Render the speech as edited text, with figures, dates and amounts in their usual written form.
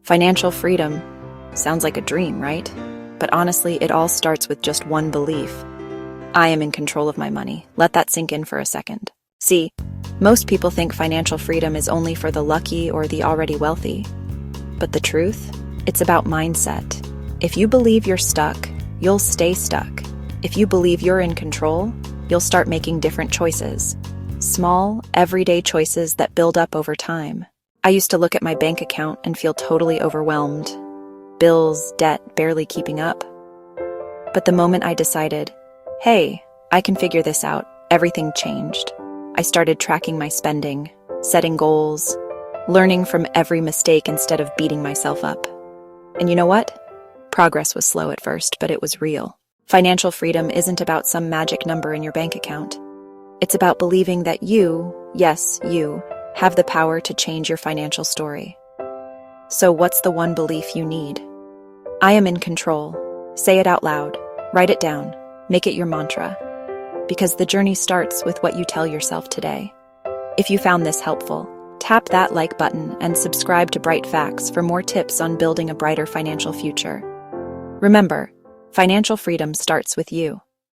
Financial freedom sounds like a dream, right? But honestly, it all starts with just one belief. I am in control of my money. Let that sink in for a second. See, most people think financial freedom is only for the lucky or the already wealthy. But the truth? It's about mindset. If you believe you're stuck, you'll stay stuck. If you believe you're in control, you'll start making different choices. Small, everyday choices that build up over time. I used to look at my bank account and feel totally overwhelmed. Bills, debt, barely keeping up. But the moment I decided, hey, I can figure this out, everything changed. I started tracking my spending, setting goals, learning from every mistake instead of beating myself up. And you know what? Progress was slow at first, but it was real. Financial freedom isn't about some magic number in your bank account. It's about believing that you, yes, you, have the power to change your financial story. So what's the one belief you need? I am in control. Say it out loud. Write it down. Make it your mantra. Because the journey starts with what you tell yourself today. If you found this helpful, tap that like button and subscribe to Bright Facts for more tips on building a brighter financial future. Remember, financial freedom starts with you.